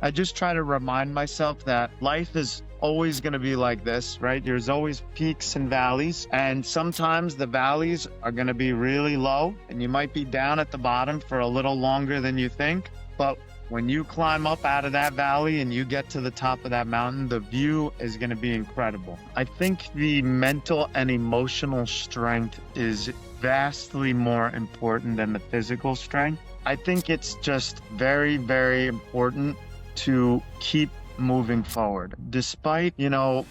I just try to remind myself that life is always going to be like this, right? There's always peaks and valleys, and sometimes the valleys are going to be really low, and you might be down at the bottom for a little longer than you think. But when you climb up out of that valley and you get to the top of that mountain, the view is going to be incredible. I think the mental and emotional strength is vastly more important than the physical strength. I think it's just very, very important to keep moving forward. Despite,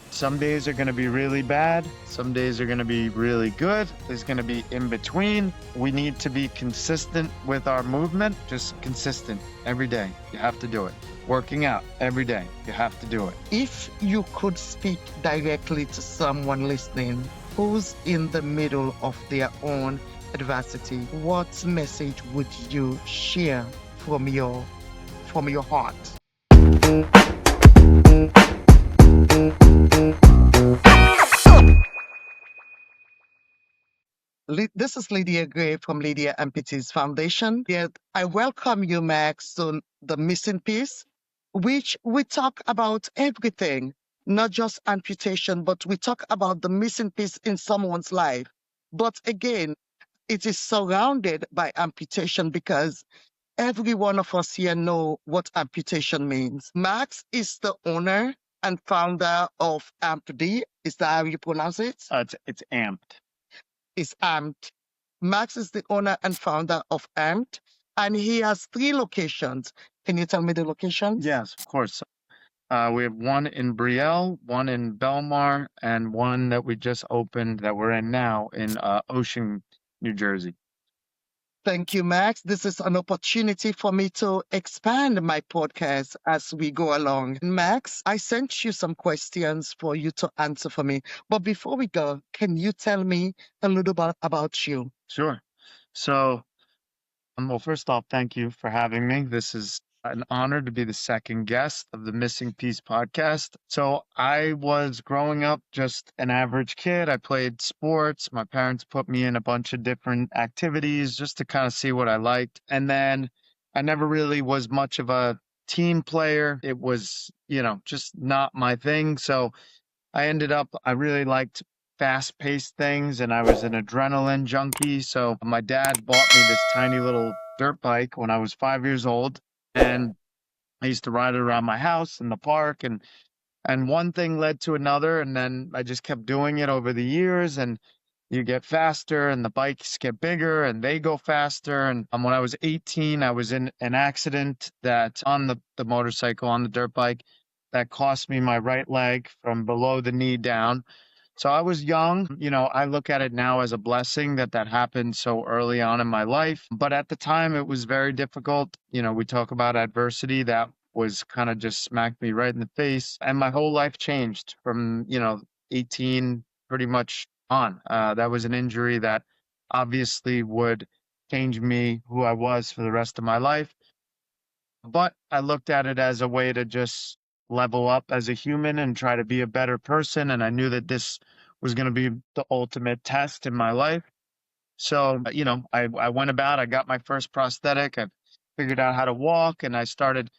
some days are going to be really bad, some days are going to be really good, there's going to be in between. We need to be consistent with our movement, just consistent every day. You have to do it. Working out every day, you have to do it. If you could speak directly to someone listening who's in the middle of their own adversity, what message would you share from your heart? This is Lydia Gray from Lydia Amputees Foundation. Yeah, I welcome you, Max, to the missing piece, which we talk about everything, not just amputation, but we talk about the missing piece in someone's life. But again, it is surrounded by amputation because every one of us here know what amputation means. Max is the owner and founder of AmpD. Is that how you pronounce it? It's amped. Is Amped. Max is the owner and founder of Amped, and he has 3 locations. Can you tell me the locations? Yes, of course. We have one in Brielle, one in Belmar, and one that we just opened that we're in now in Ocean, New Jersey. Thank you, Max. This is an opportunity for me to expand my podcast as we go along. Max, I sent you some questions for you to answer for me. But before we go, can you tell me a little bit about you? Sure. So, well, first off, thank you for having me. This is an honor to be the second guest of the Missing Piece podcast. So, I was growing up just an average kid. I played sports. My parents put me in a bunch of different activities just to kind of see what I liked. And then I never really was much of a team player. It was, just not my thing. So, I really liked fast paced things and I was an adrenaline junkie. So my dad bought me this tiny little dirt bike when I was 5 years old. And I used to ride it around my house in the park and one thing led to another. And then I just kept doing it over the years and you get faster and the bikes get bigger and they go faster. And when I was 18, I was in an accident that on the motorcycle, on the dirt bike, that cost me my right leg from below the knee down. So I was young. I look at it now as a blessing that happened so early on in my life. But at the time, it was very difficult. We talk about adversity that was kind of just smacked me right in the face. And my whole life changed from, 18 pretty much on. That was an injury that obviously would change me who I was for the rest of my life. But I looked at it as a way to just level up as a human and try to be a better person. And I knew that this was going to be the ultimate test in my life. So, I went about, I got my first prosthetic. I figured out how to walk and I started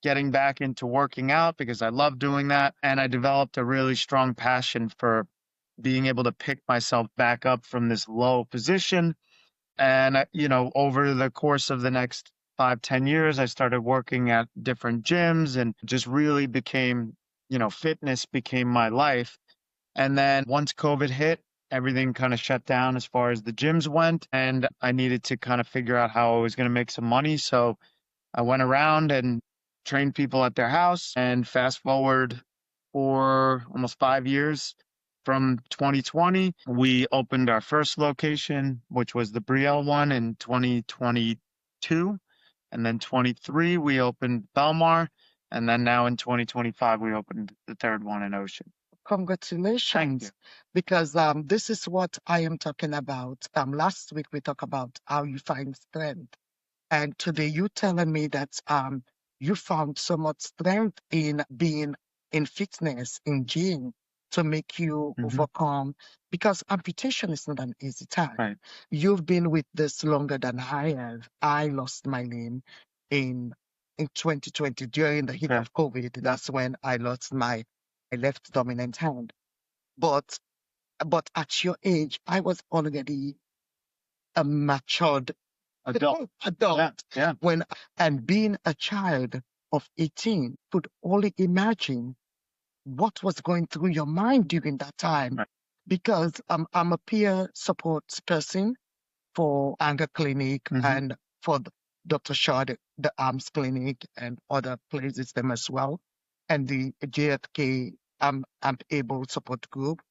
getting back into working out because I love doing that. And I developed a really strong passion for being able to pick myself back up from this low position. And, over the course of the next 5, 10 years, I started working at different gyms and just really became, fitness became my life. And then once COVID hit, everything kind of shut down as far as the gyms went. And I needed to kind of figure out how I was going to make some money. So I went around and trained people at their house. And fast forward for almost 5 years, from 2020, we opened our first location, which was the Brielle one in 2022. And then 23, we opened Belmar. And then now in 2025, we opened the third one in Ocean. Congratulations, because this is what I am talking about. Last week we talked about how you find strength, and today you telling me that you found so much strength in being in fitness, in gym, to make you overcome. Because amputation is not an easy task. Right. You've been with this longer than I have. I lost my limb in in 2020 during the heat of COVID. That's when I lost my left dominant hand. But at your age, I was already a matured adult. Yeah. When and being a child of 18, could only imagine what was going through your mind during that time. Right. Because I'm a peer support person for Anger Clinic and for Dr. Shaw, the Arms Clinic, and other places them as well, and the JFK I'm able support group.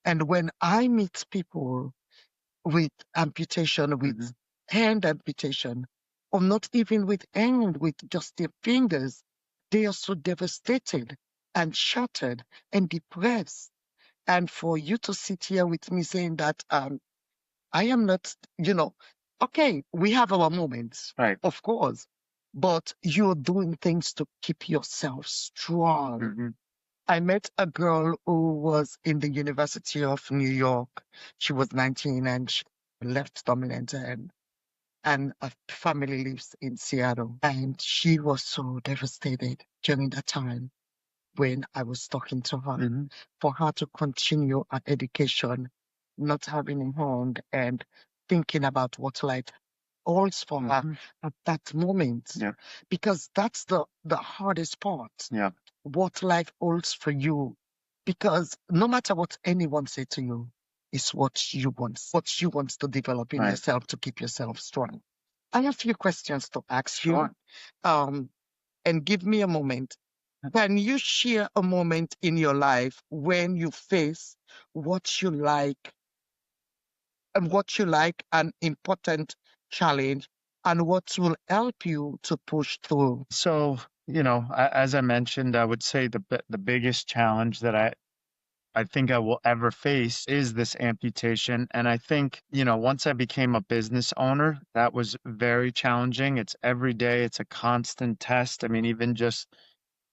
And when I meet people with amputation, with hand amputation, or not even with hand, with just their fingers, they are so devastated and shattered and depressed. And for you to sit here with me saying that I am not, okay, we have our moments, Right. of course, but you're doing things to keep yourself strong. I met a girl who was in the University of New York. She was 19 and she left dominant and a family lives in Seattle. And she was so devastated during that time when I was talking to her for her to continue her education, not having a home and thinking about what life holds for her at that moment. Yeah. Because that's the hardest part. Yeah. What life holds for you. Because no matter what anyone say to you, it's what you want to develop in Right. yourself to keep yourself strong. I have a few questions to ask you. Sure. And give me a moment. Can you share a moment in your life when you face what you like an important challenge and what will help you to push through? So, as I mentioned, I would say the biggest challenge that I think I will ever face is this amputation. And I think, once I became a business owner, that was very challenging. It's every day, it's a constant test. I mean, even just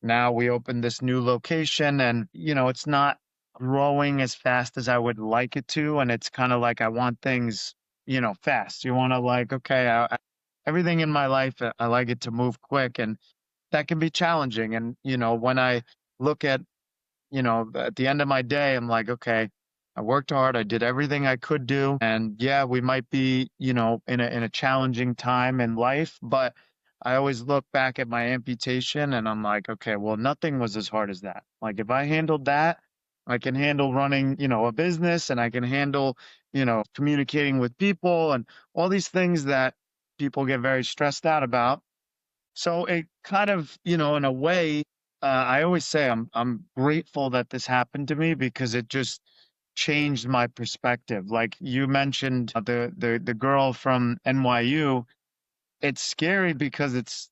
now we opened this new location and, it's not growing as fast as I would like it to. And it's kind of like I want things, fast. You want to like, okay, everything in my life, I like it to move quick. And that can be challenging. And, when I look at the end of my day, I'm like, okay, I worked hard. I did everything I could do. And yeah, we might be, in a challenging time in life, but I always look back at my amputation and I'm like, okay, well, nothing was as hard as that. Like if I handled that, I can handle running, a business and I can handle, communicating with people and all these things that people get very stressed out about. So it kind of, in a way, I always say I'm grateful that this happened to me because it just changed my perspective. Like you mentioned, the girl from NYU. It's scary because it's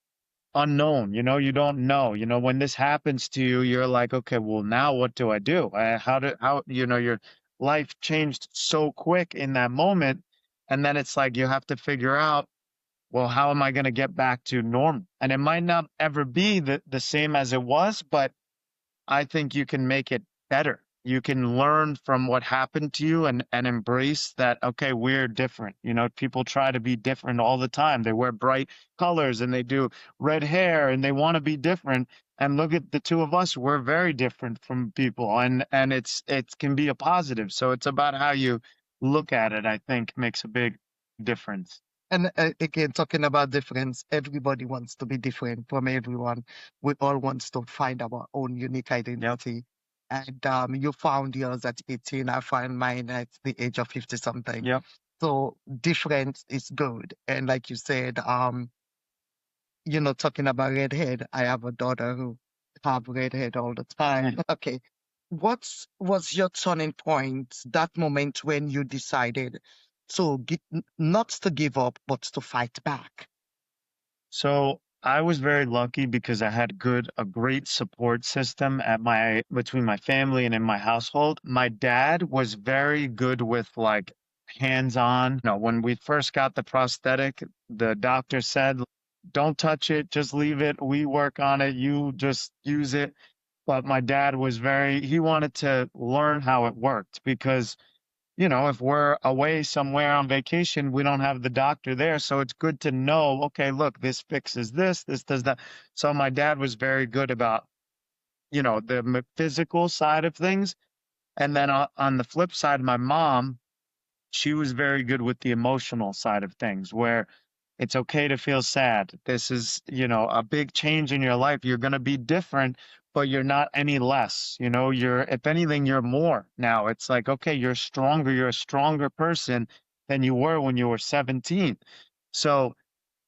unknown. You don't know. When this happens to you, you're like, okay, well, now what do I do? How your life changed so quick in that moment, and then it's like you have to figure out, well, how am I going to get back to normal? And it might not ever be the same as it was, but I think you can make it better. You can learn from what happened to you and embrace that, okay, we're different. People try to be different all the time. They wear bright colors and they do red hair and they want to be different. And look at the two of us, we're very different from people and it can be a positive. So it's about how you look at it, I think makes a big difference. And again, talking about difference, everybody wants to be different from everyone. We all want to find our own unique identity. And you found yours at 18. I found mine at the age of 50 something. Yep. So difference is good. And like you said, talking about redhead, I have a daughter who have redhead all the time. Okay. What was your turning point, that moment when you decided to not to give up, but to fight back? So I was very lucky because I had a great support system between my family and in my household. My dad was very good with like hands-on. When we first got the prosthetic, the doctor said, don't touch it, just leave it. We work on it. You just use it. But my dad was he wanted to learn how it worked because if we're away somewhere on vacation, we don't have the doctor there. So it's good to know, okay, look, this fixes this, this does that. So my dad was very good about, the physical side of things. And then on the flip side, my mom, she was very good with the emotional side of things, where it's okay to feel sad. This is, a big change in your life. You're going to be different, but you're not any less. If anything, you're more now. It's like, okay, you're stronger. You're a stronger person than you were when you were 17. So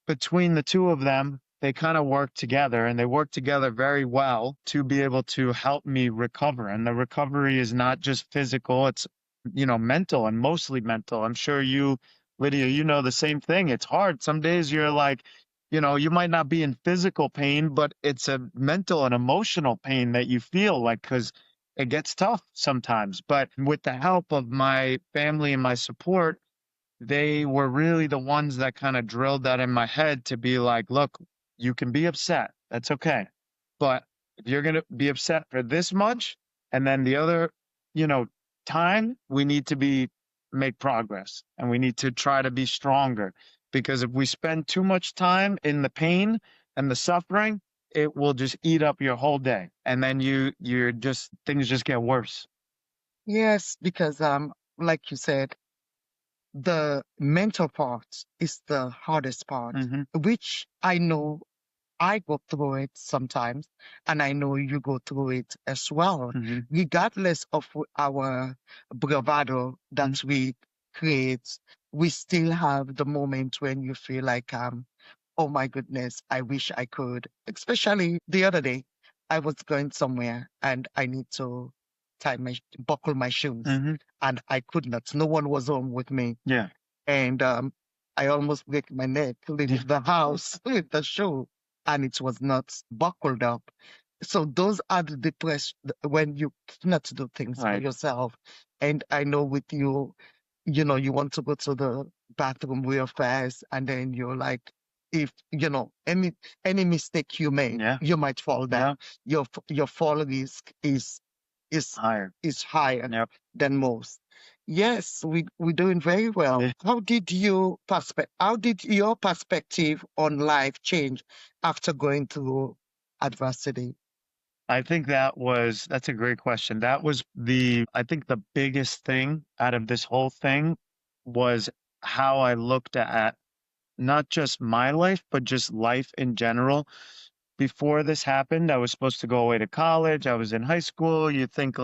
between the two of them, they kind of work together and they work together very well to be able to help me recover. And the recovery is not just physical, it's, mental and mostly mental. I'm sure you, Lydia, you know the same thing. It's hard. Some days you're like, you might not be in physical pain, but it's a mental and emotional pain that you feel like, because it gets tough sometimes. But with the help of my family and my support, they were really the ones that kind of drilled that in my head to be like, look, you can be upset. That's okay. But if you're going to be upset for this much, and then the other, you know, time, we need to make progress and we need to try to be stronger. Because if we spend too much time in the pain and the suffering, it will just eat up your whole day. And then things just get worse. Yes, because like you said, the mental part is the hardest part, Hmm. which I know I go through it sometimes, and I know you go through it as well. Hmm. Regardless of our bravado that we create, we still have the moment when you feel like, oh my goodness, I wish I could. Especially the other day, I was going somewhere and I need to buckle my shoes, Hmm. and I could not. No one was home with me, Yeah. and I almost break my neck leaving the house with the shoe, and it was not buckled up. So those are the depressed when you cannot do things for Right. yourself. And I know with you, you want to go to the bathroom real fast, and then you're like, if any mistake you made, Yeah. you might fall Yeah. down. Your fall risk is Higher. is higher Yep. than most. Yes, we're doing very well. Yeah. How did your perspective on life change after going through adversity? I think that's a great question. I think the biggest thing out of this whole thing was how I looked at not just my life, but just life in general. Before this happened, I was supposed to go away to college. I was in high school. You think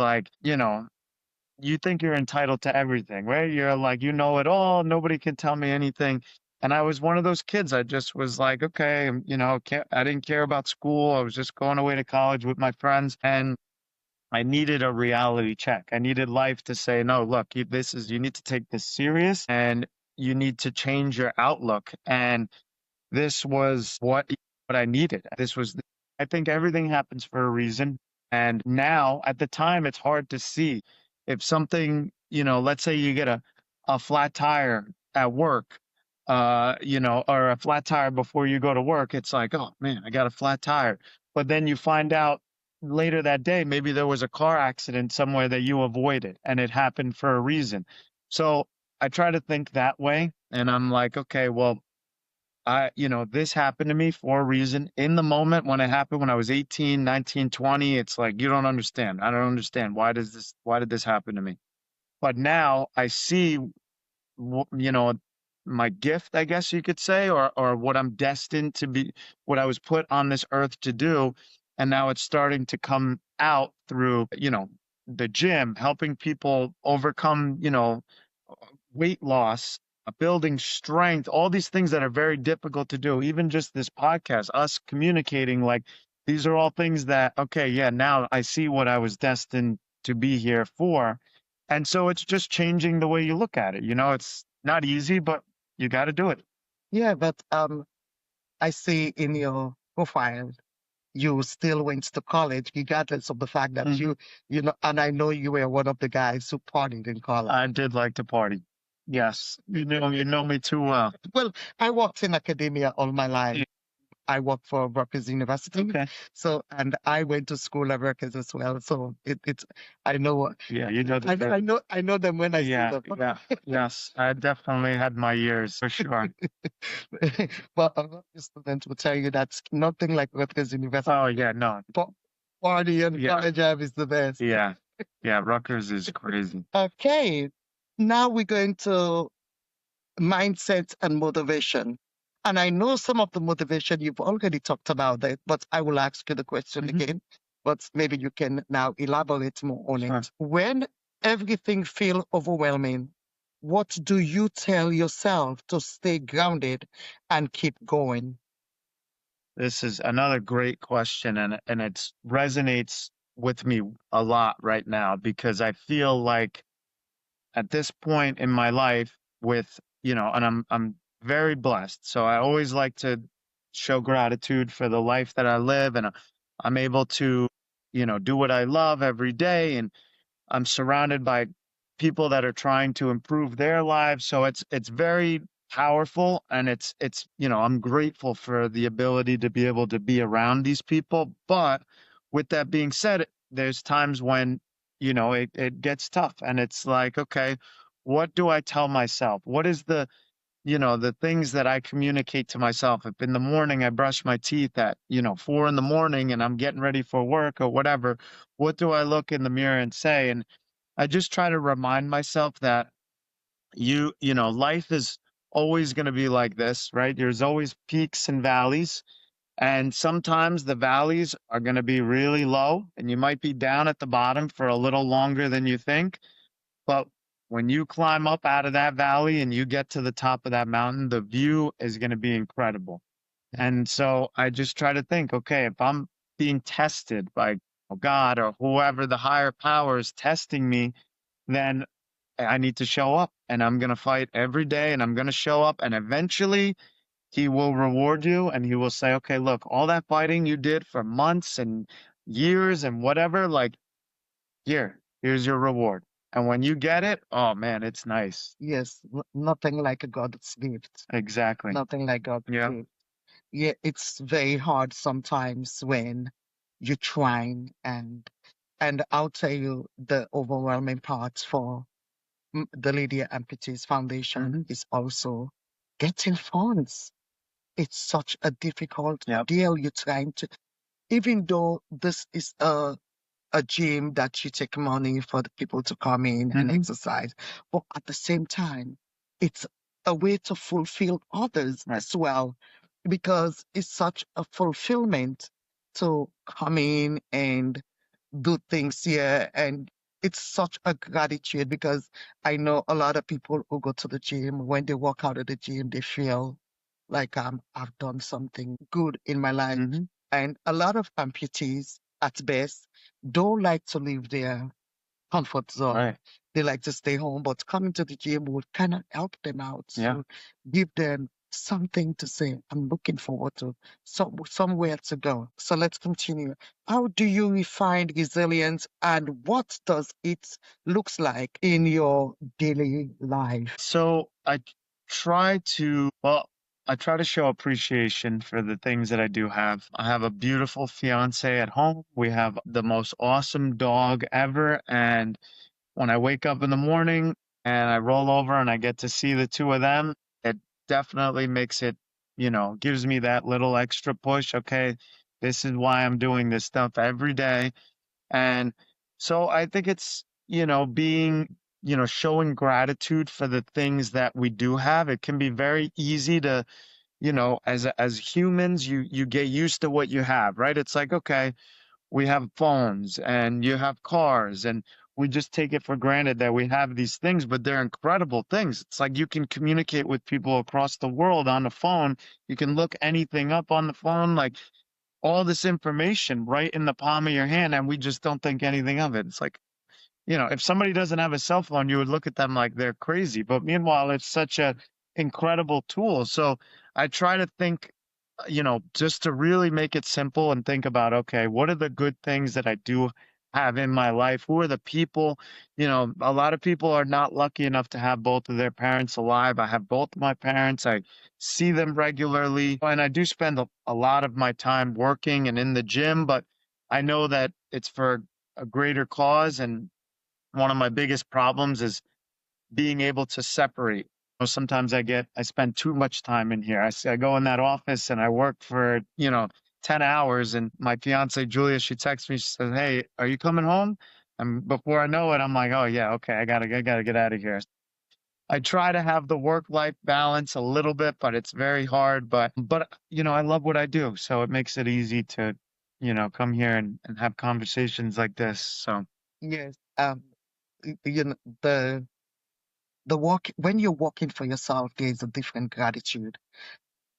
you're entitled to everything, right? You're like, you know it all. Nobody can tell me anything. And I was one of those kids. I just was like, okay, I didn't care about school. I was just going away to college with my friends, and I needed a reality check. I needed life to say, no, look, you need to take this serious, and you need to change your outlook. And this was what I needed. I think everything happens for a reason. And now at the time, it's hard to see if something, let's say you get a flat tire at work, or a flat tire before you go to work. It's like, oh man, I got a flat tire. But then you find out later that day, maybe there was a car accident somewhere that you avoided and it happened for a reason. So I try to think that way. And I'm like, okay, well, this happened to me for a reason. In the moment when it happened, when I was 18, 19, 20, it's like, you don't understand. I don't understand. Why did this happen to me? But now I see, you know, my gift, I guess you could say, or what I'm destined to be, what I was put on this earth to do. And now it's starting to come out through, the gym, helping people overcome, weight loss, building strength, all these things that are very difficult to do. Even just this podcast, us communicating, like these are all things that, okay, yeah, now I see what I was destined to be here for. And so it's just changing the way you look at it. It's not easy, but you got to do it. Yeah, but I see in your profile you still went to college, regardless of the fact that Hmm. and I know you were one of the guys who partied in college. I did like to party. Yes. You know me too well. Well, I worked in academia all my life. I work for Rutgers University. Okay. So, and I went to school at Rutgers as well. So it's, I know, Yeah, you know I, the I know them when I see yeah, them. yeah, yes. I definitely had my years for sure. But a lot of students will tell you that nothing like Rutgers University. Oh yeah, no. Party and Yeah, college job is the best. yeah, yeah. Rutgers is crazy. Okay, now we're going to mindset and motivation. And I know some of the motivation you've already talked about it, but I will ask you the question again. But maybe you can now elaborate more on Sure. it. When everything feels overwhelming, what do you tell yourself to stay grounded and keep going? This is another great question, and it resonates with me a lot right now because I feel like at this point in my life with, and I'm very blessed. So I always like to show gratitude for the life that I live, and I'm able to, do what I love every day, and I'm surrounded by people that are trying to improve their lives. So it's very powerful, and it's I'm grateful for the ability to be able to be around these people. But with that being said, there's times when it gets tough, and it's like, okay, what do I tell myself? What is the things that I communicate to myself? If in the morning I brush my teeth at 4 in the morning and I'm getting ready for work or whatever, what do I look in the mirror and say? And I just try to remind myself that life is always going to be like this, right? There's always peaks and valleys. And sometimes the valleys are going to be really low and you might be down at the bottom for a little longer than you think. But when you climb up out of that valley and you get to the top of that mountain, the view is going to be incredible. And so I just try to think, okay, if I'm being tested by God or whoever the higher power is testing me, then I need to show up and I'm going to fight every day and I'm going to show up and eventually he will reward you and he will say, okay, look, all that fighting you did for months and years and whatever, like, here's your reward. And when you get it, oh man, it's nice. Yes, nothing like a God's gift. Exactly. Nothing like God's Yeah. gift. Yeah, it's very hard sometimes when you're trying and I'll tell you the overwhelming part for the Lydia Amputees Foundation is also getting funds. It's such a difficult Yep. deal you're trying to, even though this is a gym that you take money for the people to come in and exercise. But at the same time, it's a way to fulfill others Right. as well, because it's such a fulfillment to come in and do things here. And it's such a gratitude because I know a lot of people who go to the gym, when they walk out of the gym, they feel like I've done something good in my life. And a lot of amputees at best don't like to leave their comfort zone. Right. They like to stay home, but coming to the gym would kind of help them out. Yeah. So give them something to say. I'm looking forward to somewhere to go. So let's continue. How do you refine resilience and what does it looks like in your daily life? So I try to show appreciation for the things that I do have. I have a beautiful fiance at home. We have the most awesome dog ever. And when I wake up in the morning and I roll over and I get to see the two of them, it definitely makes it, gives me that little extra push. Okay, this is why I'm doing this stuff every day. And so I think it's, showing gratitude for the things that we do have. It can be very easy to, as humans, you get used to what you have, right? It's like, okay, we have phones and you have cars and we just take it for granted that we have these things, but they're incredible things. It's like you can communicate with people across the world on the phone. You can look anything up on the phone, like all this information right in the palm of your hand, and we just don't think anything of it. It's like, if somebody doesn't have a cell phone, you would look at them like they're crazy. But meanwhile, it's such a incredible tool. So I try to think, just to really make it simple and think about, okay, what are the good things that I do have in my life? Who are the people? A lot of people are not lucky enough to have both of their parents alive. I have both of my parents. I see them regularly, and I do spend a lot of my time working and in the gym, but I know that it's for a greater cause. And one of my biggest problems is being able to separate. Sometimes I spend too much time in here. I go in that office and I work for, 10 hours. And my fiance, Julia, she texts me, she says, "Hey, are you coming home?" And before I know it, I'm like, "Oh yeah, okay, I gotta get out of here." I try to have the work-life balance a little bit, but it's very hard. But I love what I do. So it makes it easy to, come here and have conversations like this. So Yes. You know, the work when you're working for yourself, there's a different gratitude.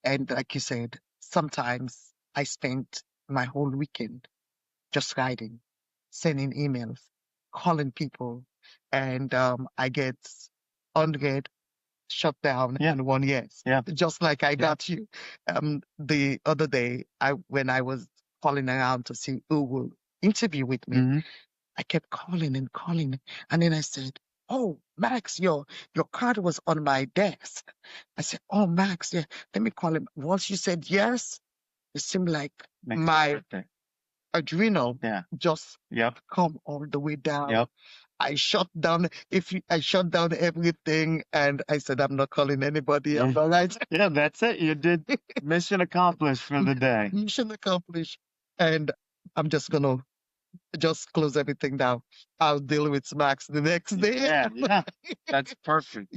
And like you said, sometimes I spent my whole weekend just writing, sending emails, calling people, and I get 100 shut down yeah, in 1 year. yeah. Just like I Yeah. got you. The other day, when I was calling around to see who will interview with me, Hmm. I kept calling and calling, and then I said, "Oh, Max, your card was on my desk." I said, "Oh, Max, yeah, let me call him." Once you said yes, it seemed like Makes my perfect. adrenal Yeah. just Yep. come all the way down. Yep. I shut down everything, and I said, "I'm not calling anybody. I'm Yeah. not right." Yeah, that's it. You did mission accomplished for the day. Mission accomplished. And I'm just gonna just close everything down. I'll deal with Max the next day. Yeah, yeah. That's perfect.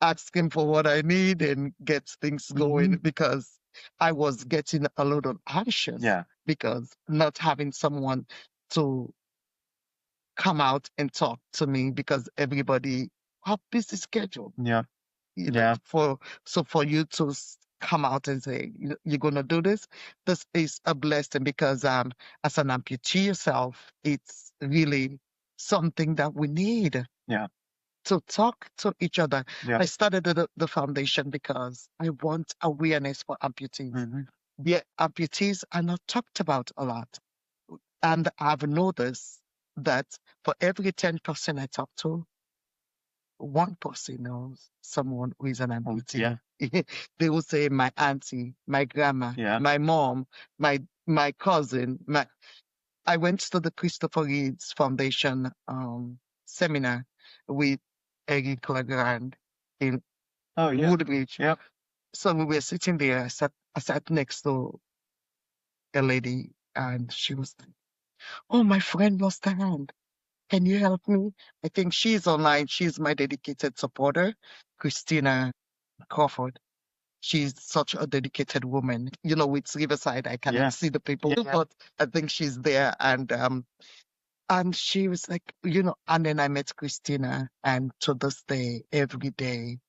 Ask him for what I need and get things going, because I was getting a little anxious Yeah. because not having someone to come out and talk to me, because everybody have busy schedule. Yeah. You know, Yeah. for you to come out and say, You're gonna do this," this is a blessing, because as an amputee yourself, it's really something that we need Yeah. to talk to each other. Yeah. I started the foundation because I want awareness for amputees. Hmm. The amputees are not talked about a lot. And I've noticed that for every 10% I talk to, one person knows someone who is an Yeah. amputee. They will say my auntie, my grandma, Yeah. my mom, my cousin. I went to the Christopher Reed's Foundation seminar with Eric Legrand in Oh yeah. Woodbridge. Yep. So we were sitting there. I sat next to a lady, and she was like, "Oh, my friend lost her hand. Can you help me?" I think she's online. She's my dedicated supporter, Christina Crawford. She's such a dedicated woman. With Riverside, I cannot Yeah. see the people, Yeah. but I think she's there. And she was like, and then I met Christina, and to this day, every day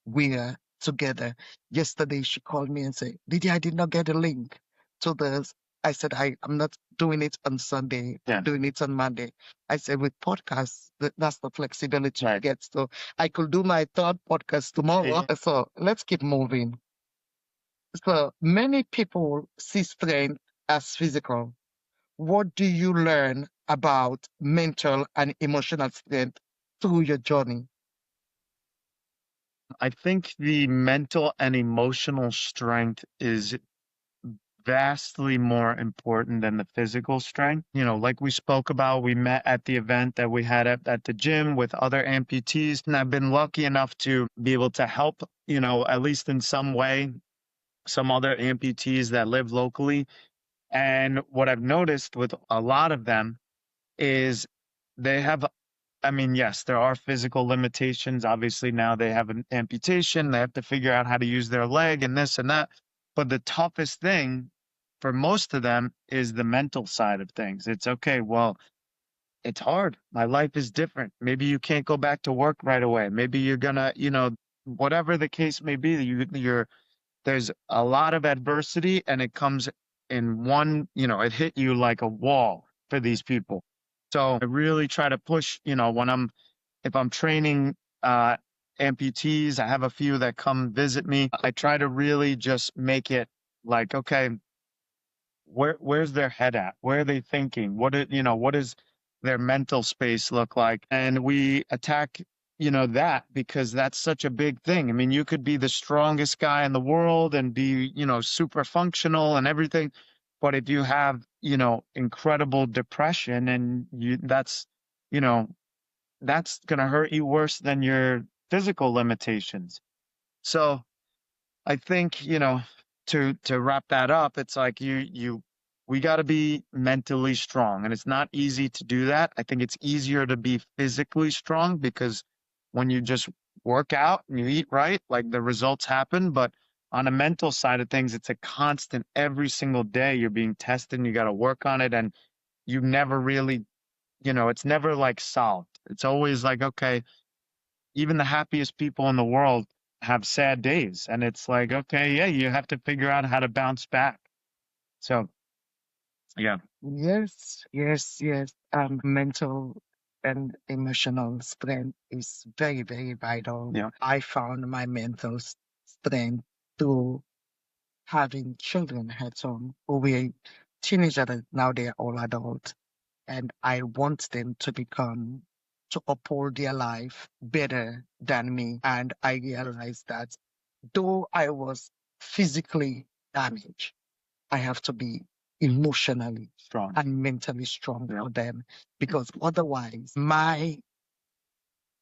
we're together. Yesterday, she called me and said, "Lydia, I did not get a link to this." I said, I'm not doing it on Sunday. Yeah. I'm doing it on Monday. I said, with podcasts, that's the flexibility I Right. get. So I could do my third podcast tomorrow. Yeah. So let's keep moving. So many people see strength as physical. What do you learn about mental and emotional strength through your journey? I think the mental and emotional strength is vastly more important than the physical strength. Like we spoke about, we met at the event that we had at the gym with other amputees, and I've been lucky enough to be able to help, at least in some way, some other amputees that live locally. And what I've noticed with a lot of them is they have, I mean, yes, there are physical limitations. Obviously, now they have an amputation, they have to figure out how to use their leg and this and that. But the toughest thing for most of them is the mental side of things. It's okay, well, it's hard. My life is different. Maybe you can't go back to work right away. Maybe you're gonna, whatever the case may be, there's a lot of adversity and it comes in one, it hit you like a wall for these people. So I really try to push, if I'm training amputees, I have a few that come visit me. I try to really just make it like, okay, where's their head at? Where are they thinking? What is their mental space look like? And we attack, that because that's such a big thing. I mean, you could be the strongest guy in the world and be, super functional and everything. But if you have, incredible depression and you know, that's going to hurt you worse than your physical limitations. So I think, to wrap that up, it's like we got to be mentally strong, and it's not easy to do that. I think it's easier to be physically strong because when you just work out and you eat right, like the results happen. But on a mental side of things, it's a constant every single day you're being tested and you got to work on it. And you never really, it's never like solved. It's always like, okay, even the happiest people in the world have sad days. And it's like, okay, yeah, you have to figure out how to bounce back. So, yeah. Yes, yes, yes. Mental and emotional strength is very, very vital. Yeah. I found my mental strength through having children at home who were teenagers, now they're all adults. And I want them to uphold their life better than me. And I realized that though I was physically damaged, I have to be emotionally Strong. and mentally strong Yeah. for them, because otherwise my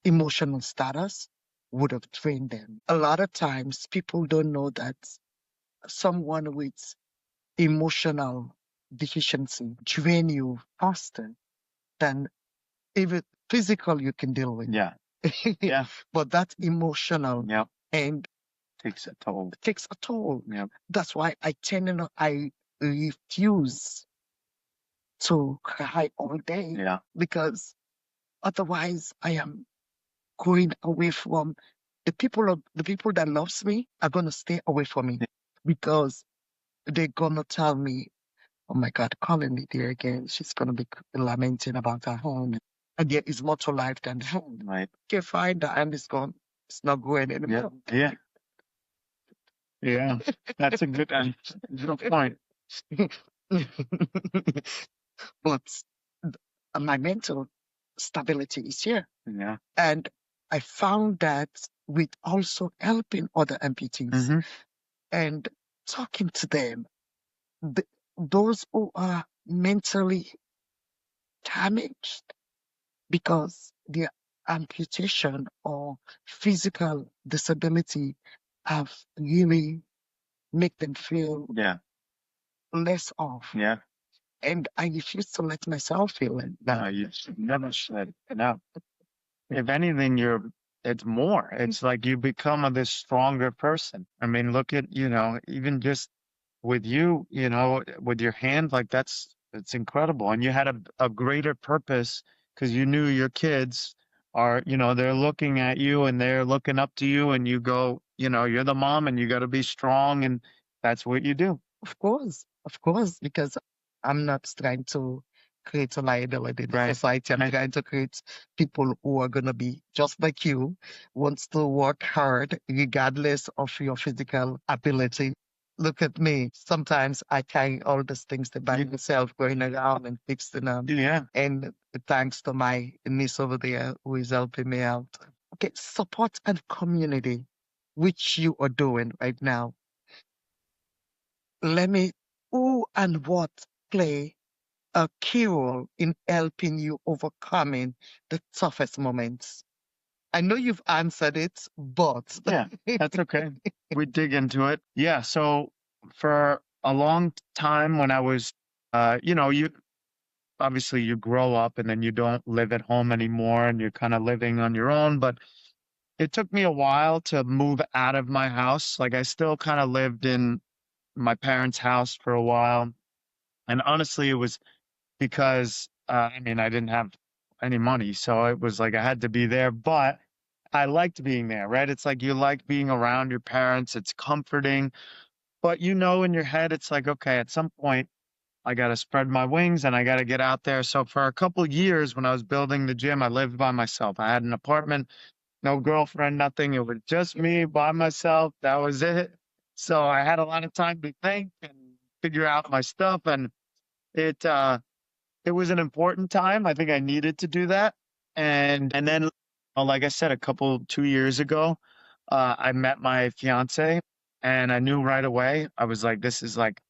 emotional status would have drained them. A lot of times people don't know that someone with emotional deficiency drain you faster than even physical you can deal with. Yeah. Yeah. But that emotional Yep. and Takes a toll. takes a toll. Yep. That's why I refuse to cry all day. Yeah. Because otherwise I am going away from the people that loves me are gonna stay away from me, because they're gonna tell me, oh my God, calling me there again. She's gonna be lamenting about her home. And there is more to life than the hand. Right. Okay, fine, the hand is gone. It's not going anymore. Yeah. Yeah. That's a good point. But my mental stability is here. Yeah. And I found that with also helping other amputees and talking to them, those who are mentally damaged because their amputation or physical disability have really make them feel Yeah. less of. Yeah. And I refuse to let myself feel like that. No, you never should. No. If anything, it's more. It's like you become this stronger person. I mean, look at, even just with you, with your hand, like it's incredible. And you had a greater purpose because you knew your kids are, they're looking at you and they're looking up to you and you go, you're the mom and you got to be strong and that's what you do. Of course, because I'm not trying to create a liability in the Right. society. I'm Right. trying to create people who are going to be just like you, wants to work hard regardless of your physical ability. Look at me. Sometimes I carry all these things by myself, going around and fixing them. Yeah. And thanks to my niece over there who is helping me out. Okay, support and community, which you are doing right now. Let me, who and what play a key role in helping you overcoming the toughest moments? I know you've answered it, but Yeah, that's okay. We dig into it. Yeah. So for a long time when I was, you obviously you grow up and then you don't live at home anymore and you're kind of living on your own. But it took me a while to move out of my house. Like I still kind of lived in my parents' house for a while. And honestly, it was because, I mean, I didn't have any money. So it was like I had to be there, but I liked being there, right? It's like you like being around your parents. It's comforting, but in your head, it's like, okay, at some point, I got to spread my wings and I got to get out there. So for a couple of years when I was building the gym, I lived by myself. I had an apartment, no girlfriend, nothing. It was just me by myself. That was it. So I had a lot of time to think and figure out my stuff. And it, it was an important time. I think I needed to do that. And then, like I said, 2 years ago, I met my fiance, and I knew right away. I was like, this is like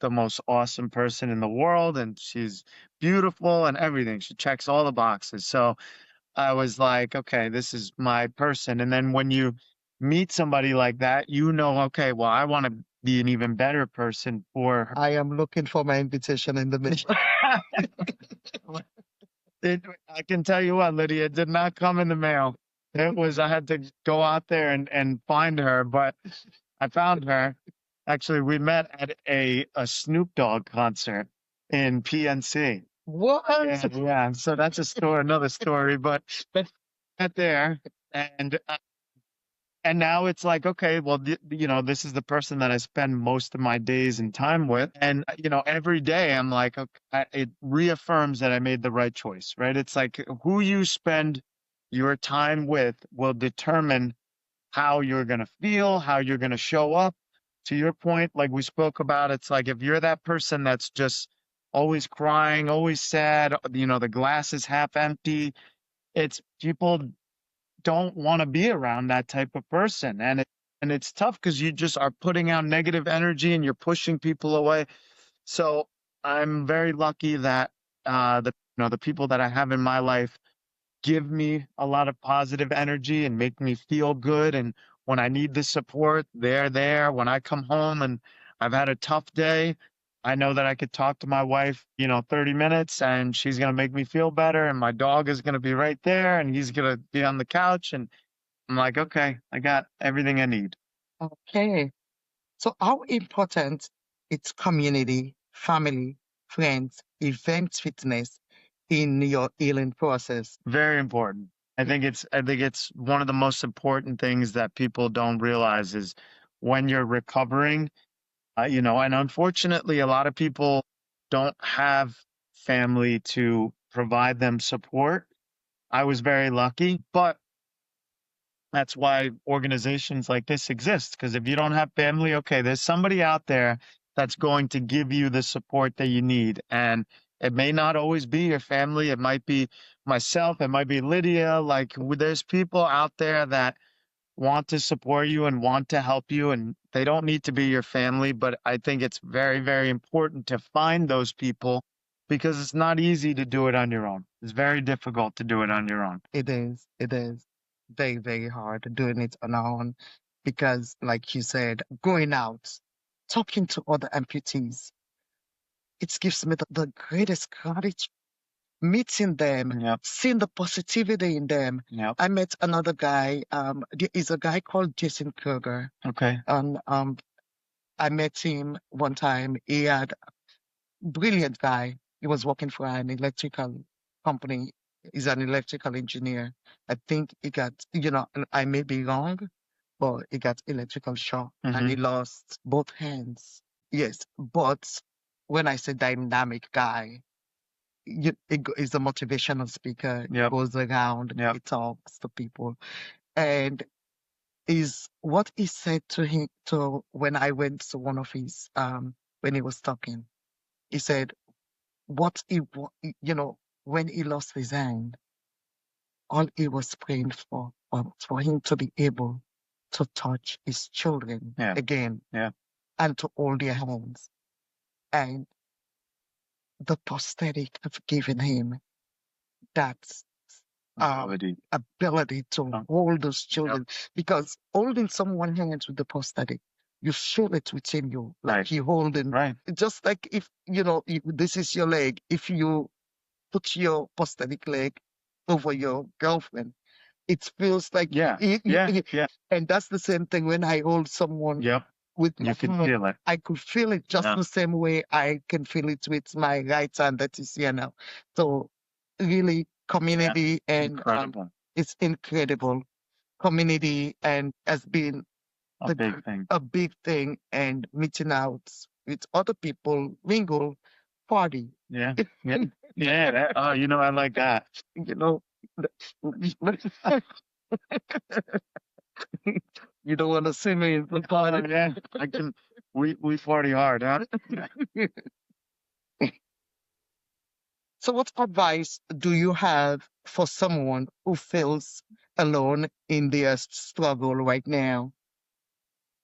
the most awesome person in the world, and she's beautiful and everything. She checks all the boxes. So I was like, okay, this is my person. And then when you meet somebody like that, okay, well, I want to be an even better person for her. I am looking for my invitation in the mail. I can tell you what, Lydia, it did not come in the mail. I had to go out there and find her, but I found her. Actually, we met at a Snoop Dogg concert in PNC. What? Yeah. So that's another story, but met there, and and now it's like, okay, well, this is the person that I spend most of my days and time with. And, every day I'm like, okay, it reaffirms that I made the right choice, right? It's like who you spend your time with will determine how you're going to feel, how you're going to show up. To your point, like we spoke about, it's like if you're that person that's just always crying, always sad, the glass is half empty. It's people don't want to be around that type of person. And it's tough because you just are putting out negative energy and you're pushing people away. So I'm very lucky that the people that I have in my life give me a lot of positive energy and make me feel good. And when I need the support, they're there. When I come home and I've had a tough day, I know that I could talk to my wife, 30 minutes, and she's going to make me feel better. And my dog is going to be right there, and he's going to be on the couch. And I'm like, okay, I got everything I need. Okay. So how important is community, family, friends, event fitness in your healing process? Very important. I think it's one of the most important things that people don't realize is when you're recovering, and unfortunately, a lot of people don't have family to provide them support. I was very lucky, but that's why organizations like this exist. Because if you don't have family, okay, there's somebody out there that's going to give you the support that you need. And it may not always be your family. It might be myself. It might be Lydia. Like, there's people out there that want to support you and want to help you, and they don't need to be your family. But I think it's very, very important to find those people because it's not easy to do it on your own. It's very difficult to do it on your own. It is. It is very, very hard doing it on our own because, like you said, going out, talking to other amputees, it gives me the greatest gratitude. Meeting them, Yep. seeing the positivity in them. Yep. I met another guy. There is a guy called Jason Kruger, Okay. and I met him one time. He had brilliant guy. He was working for an electrical company. He's an electrical engineer. I think he got, I may be wrong, but he got electrical shock and he lost both hands. Yes, but when I say dynamic guy, he's a motivational speaker. He Yep. goes around, Yep. he talks to people, and is what he said to him to when I went to one of his when he was talking. He said what when he lost his hand, all he was praying for was for him to be able to touch his children Yeah. again Yeah. and to hold their hands. And the prosthetic have given him that ability to hold those children. Because holding someone's hands with the prosthetic, you feel it within you, like Right. you holding, Right. just like if, this is your leg, if you put your prosthetic leg over your girlfriend, it feels like Yeah. Yeah. Yeah. and that's the same thing when I hold someone Yep. with You can feel it. I could feel it just Yeah. the same way I can feel it with my right hand that is here now. So really community and Incredible. it's incredible. Community and has been A big thing. a big thing, and meeting out with other people, mingle, party. Yeah. Yeah. Yeah. I like that. You know, you don't want to see me in the Oh, party. yeah. We party hard, huh? So, what advice do you have for someone who feels alone in their struggle right now?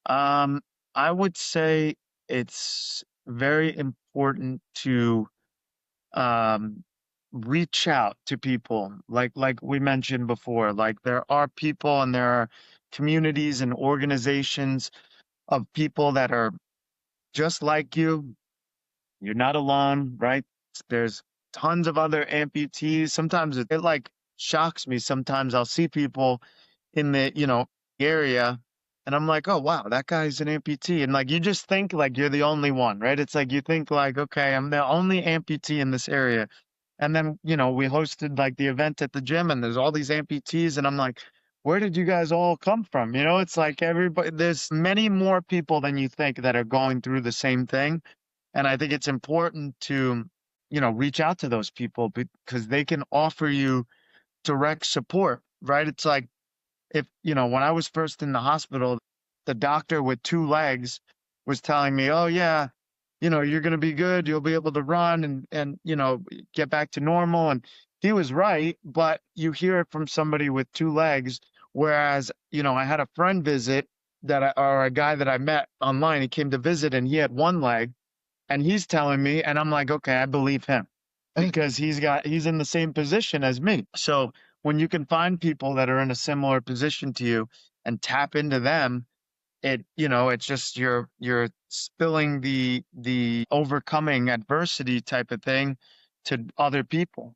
Um, I would say it's very important to um reach out to people like we mentioned before. Like there are people and there are communities and organizations of people that are just like you. You're not alone, right? There's tons of other amputees. Sometimes it like shocks me. Sometimes I'll see people in the, area and I'm like, oh wow, that guy's an amputee. And like you just think like you're the only one, right? It's like you think like, okay, I'm the only amputee in this area. And then, we hosted like the event at the gym and there's all these amputees and I'm like, where did you guys all come from? It's like everybody, there's many more people than you think that are going through the same thing. And I think it's important to, reach out to those people because they can offer you direct support, right? It's like if, when I was first in the hospital, the doctor with two legs was telling me, oh, yeah, you're going to be good. You'll be able to run and, get back to normal. And he was right. But you hear it from somebody with two legs. Whereas, I had a friend visit or a guy that I met online. He came to visit and he had one leg and he's telling me, and I'm like, okay, I believe him because he's in the same position as me. So when you can find people that are in a similar position to you and tap into them, it's just you're spilling the overcoming adversity type of thing to other people.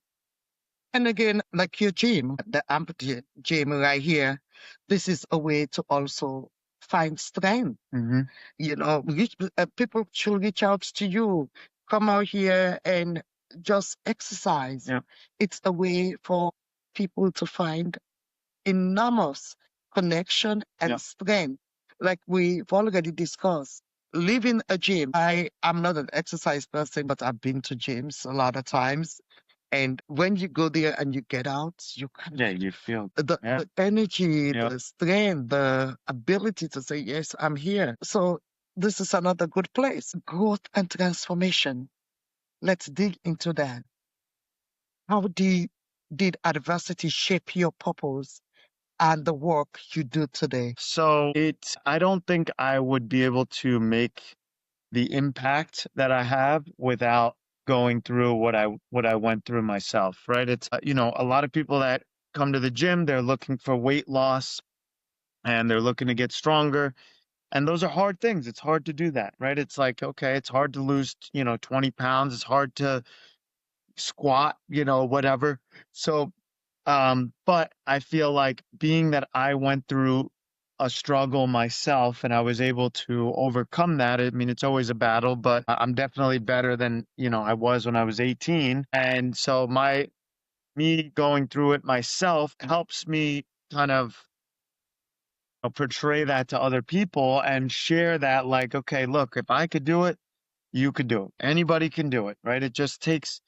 And again, like your gym, the amputee gym right here, this is a way to also find strength. Hmm. People should reach out to you, come out here and just exercise. Yeah. It's a way for people to find enormous connection and Yeah. strength. Like we've already discussed, leaving a gym. I am not an exercise person, but I've been to gyms a lot of times. And when you go there and you get out, you can Yeah, you feel. Yeah. the energy, Yeah. the strength, the ability to say, yes, I'm here. So this is another good place. Growth and transformation. Let's dig into that. How did adversity shape your purpose and the work you do today? So I don't think I would be able to make the impact that I have without going through what I went through myself, right? It's a lot of people that come to the gym, they're looking for weight loss and they're looking to get stronger, and those are hard things. It's hard to do that, right? It's like, okay, it's hard to lose, 20 pounds. It's hard to squat, whatever. So but I feel like being that I went through a struggle myself and I was able to overcome that. I mean, it's always a battle, but I'm definitely better than, I was when I was 18. And so me going through it myself helps me kind of portray that to other people and share that like, okay, look, if I could do it, you could do it. Anybody can do it, right? It just takes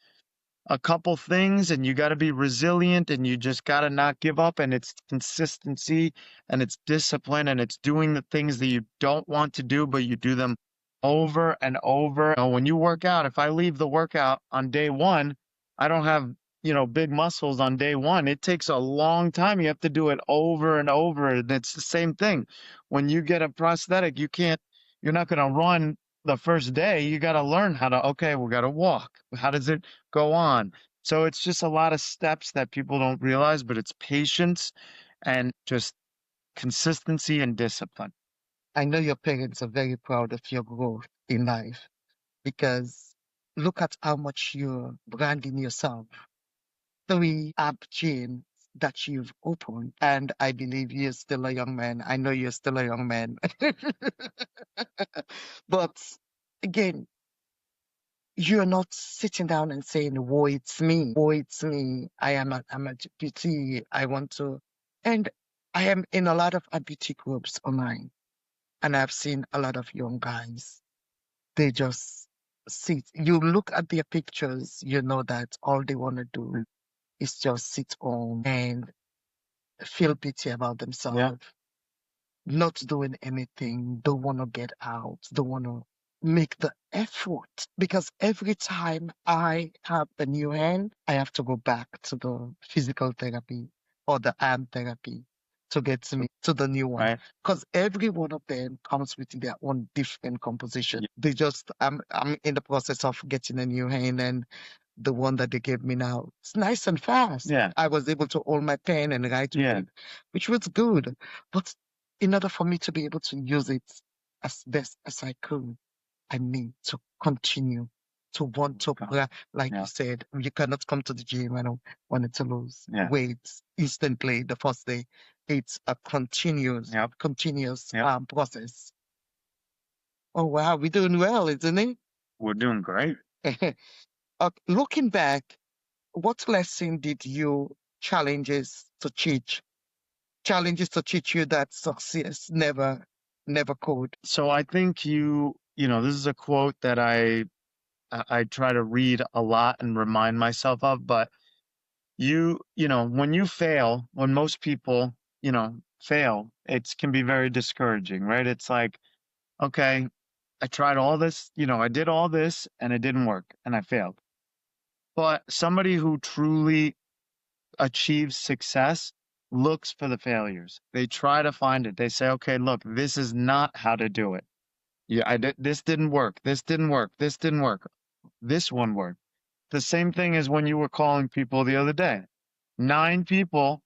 a couple things and you got to be resilient and you just got to not give up, and it's consistency and it's discipline and it's doing the things that you don't want to do but you do them over and over. When you work out, if I leave the workout on day 1, I don't have, big muscles on day 1. It takes a long time. You have to do it over and over, and it's the same thing when you get a prosthetic. You're not going to run the first day. You got to learn how to, okay, we got to walk. How does it go on? So it's just a lot of steps that people don't realize, but it's patience and just consistency and discipline. I know your parents are very proud of your growth in life because look at how much you're branding yourself. 3 app gyms that you've opened, and I believe you're still a young man. I know you're still a young man. But again, you're not sitting down and saying, woe, it's me. Woe, it's me. I'm a GPT. I want to. And I am in a lot of amputee groups online, and I've seen a lot of young guys. They just sit. You look at their pictures, you know that all they want to do is just sit home and feel pity about Yeah. themselves, not doing anything, don't want to get out, don't want to. make the effort, because every time I have a new hand, I have to go back to the physical therapy or the hand therapy to get me to the new one. Right. Because every one of them comes with their own different composition. They just, I'm in the process of getting a new hand, and the one that they gave me now, it's nice and fast. Yeah. I was able to hold my pen and write with Yeah. it, which was good. But in order for me to be able to use it as best as I could, I need to continue to want to, like you Yeah. said, you cannot come to the gym and wanted to lose Yeah. weight instantly the first day. It's a continuous, Yep. continuous Yep. process. Oh wow, we're doing well, isn't it? We're doing great. Looking back, what lesson did you challenges to teach you that success never could? So I think this is a quote that I try to read a lot and remind myself of, but when you fail, when most people, fail, it can be very discouraging, right? It's like, okay, I tried all this, I did all this and it didn't work and I failed. But somebody who truly achieves success looks for the failures. They try to find it. They say, okay, look, this is not how to do it. Yeah, this didn't work. This didn't work. This didn't work. This one worked. The same thing as when you were calling people the other day. 9 people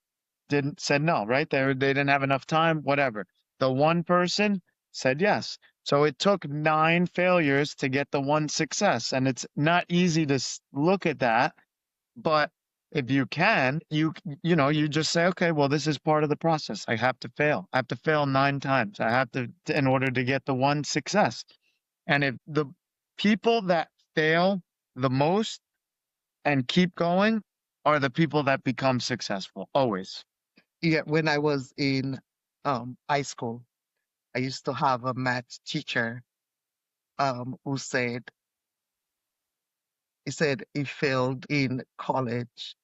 said no, right? They didn't have enough time, whatever. The one person said yes. So it took 9 failures to get the one success. And it's not easy to look at that, but if you can, you just say, okay, well, this is part of the process. I have to fail. I have to fail 9 times. I have to, in order to get the one success. And if the people that fail the most and keep going are the people that become successful, always. Yeah, when I was in high school, I used to have a math teacher who said he failed in college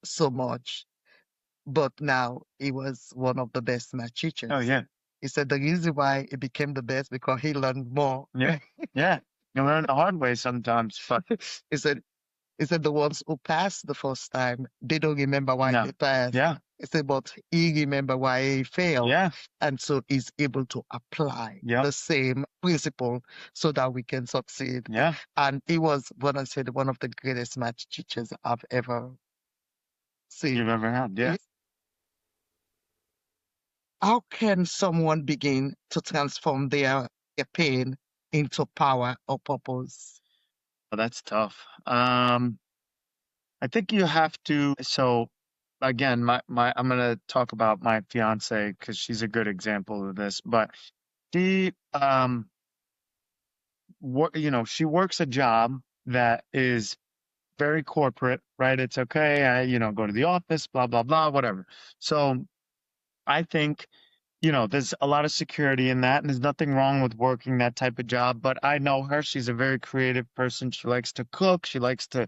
so much, but now he was one of the best math Oh, teachers. yeah. He said the reason why he became the best because he learned more. Yeah. Yeah. You learn the hard way sometimes, but He said the ones who passed the first time, they don't remember why no. they passed. Yeah. He said, but he remember why he failed. Yeah. And so he's able to apply Yep. the same principle so that we can succeed. Yeah. And he was, when I said, one of the greatest math teachers I've ever seen. You've ever had. Yeah. How can someone begin to transform their pain into power or purpose? Oh, that's tough. I think you have to. So again, I'm gonna talk about my fiance because she's a good example of this. But she, she works a job that is very corporate, right? It's okay. I, go to the office, blah blah blah, whatever. So I think, there's a lot of security in that, and there's nothing wrong with working that type of job. But I know her; she's a very creative person. She likes to cook. She likes to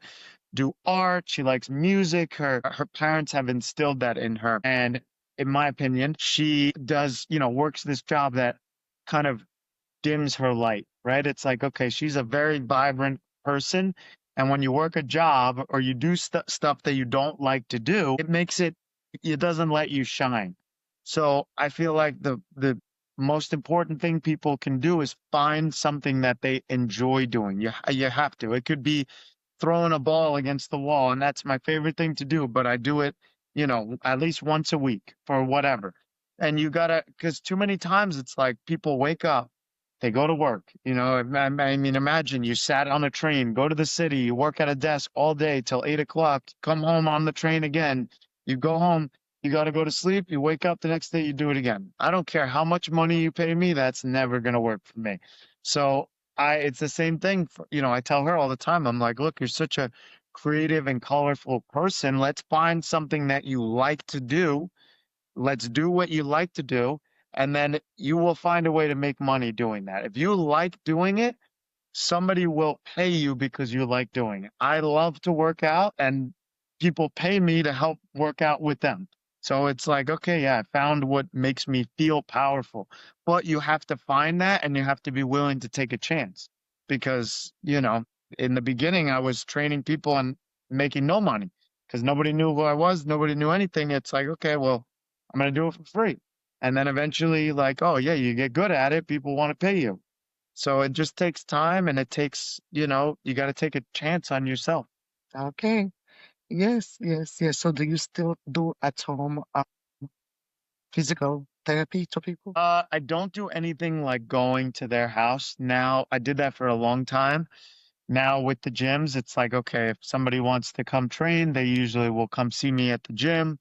do art. She likes music. Her parents have instilled that in her. And in my opinion, she does, works this job that kind of dims her light, right? It's like, okay, she's a very vibrant person. And when you work a job or you do stuff that you don't like to do, it doesn't let you shine. So I feel like the most important thing people can do is find something that they enjoy doing. You have to. It could be throwing a ball against the wall, and that's my favorite thing to do, but I do it, at least once a week for whatever. And you gotta, because too many times it's like people wake up, they go to work, I mean, imagine you sat on a train, go to the city, you work at a desk all day till 8 o'clock, come home on the train again, you go home, you got to go to sleep, you wake up the next day, you do it again. I don't care how much money you pay me, that's never going to work for me. So it's the same thing. I tell her all the time, I'm like, look, you're such a creative and colorful person. Let's find something that you like to do. Let's do what you like to do. And then you will find a way to make money doing that. If you like doing it, somebody will pay you because you like doing it. I love to work out and people pay me to help work out with them. So it's like, okay, yeah, I found what makes me feel powerful. But you have to find that and you have to be willing to take a chance because, in the beginning, I was training people and making no money because nobody knew who I was. Nobody knew anything. It's like, okay, well, I'm going to do it for free. And then eventually, like, oh, yeah, you get good at it. People want to pay you. So it just takes time and it takes, you got to take a chance on yourself. Okay. Yes, yes, yes. So do you still do at home physical therapy to people? I don't do anything like going to their house now. I did that for a long time. Now with the gyms, it's like, okay, if somebody wants to come train, they usually will come see me at the gym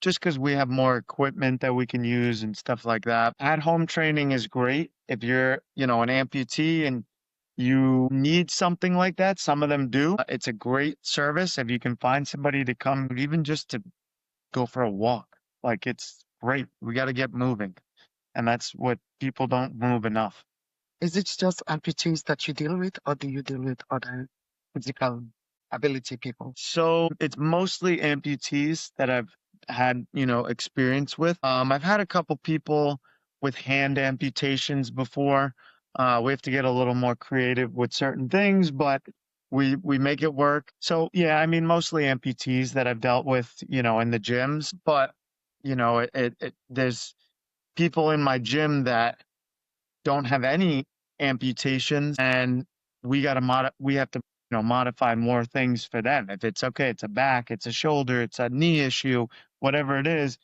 just because we have more equipment that we can use and stuff like that. At home training is great if you're, an amputee and you need something like that. Some of them do. It's a great service if you can find somebody to come, even just to go for a walk. Like it's great. We got to get moving. And that's what people don't move enough. Is it just amputees that you deal with, or do you deal with other physical ability people? So it's mostly amputees that I've had, experience with. I've had a couple people with hand amputations before. We have to get a little more creative with certain things, but we make it work. So yeah, I mean, mostly amputees that I've dealt with, in the gyms, but there's people in my gym that don't have any amputations and we have to modify more things for them. If it's okay, it's a back, it's a shoulder, it's a knee issue, whatever it is,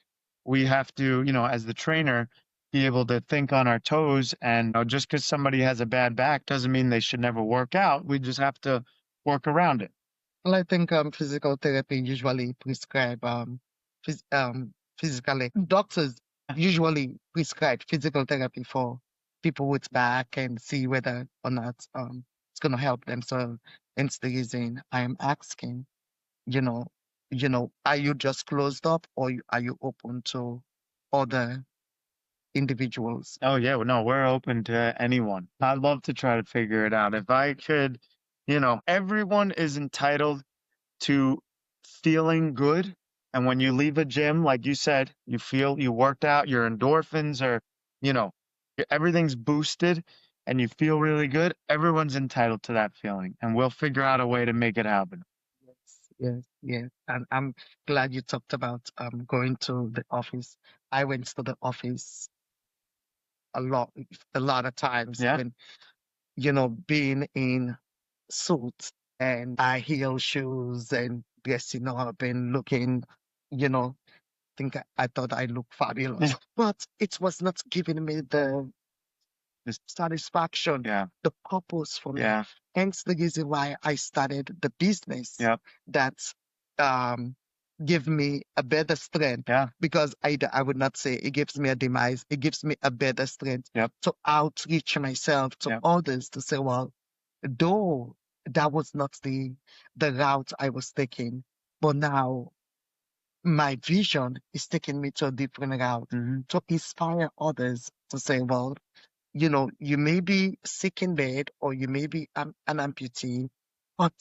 we have to, as the trainer, be able to think on our toes. And just because somebody has a bad back doesn't mean they should never work out. We just have to work around it. Well, I think physical therapy usually prescribe physically doctors usually prescribe physical therapy for people with back and see whether or not it's gonna help them. So hence the reason I am asking, you know, are you just closed up, or are you open to other individuals? Oh yeah, well, no, we're open to anyone. I'd love to try to figure it out. If I could, everyone is entitled to feeling good. And when you leave a gym, like you said, you feel you worked out, your endorphins are, you know, everything's boosted and you feel really good. Everyone's entitled to that feeling. And we'll figure out a way to make it happen. Yes, yes, yes. And I'm glad you talked about going to the office. I went to the office a lot, a lot of times, Yeah. even, being in suits and high heel shoes and dressing up and looking, you know, I thought I looked fabulous, but it was not giving me the satisfaction, Yeah. the purpose for me. Yeah. Hence the reason why I started the business Yep. that um give me a better strength. Yeah. Because I would not say it gives me a demise, it gives me a better strength. Yep. To outreach myself to Yep. others to say, well, though that was not the route I was taking, but now my vision is taking me to a different route, to inspire others to say, well, you may be sick in bed or you may be an amputee, but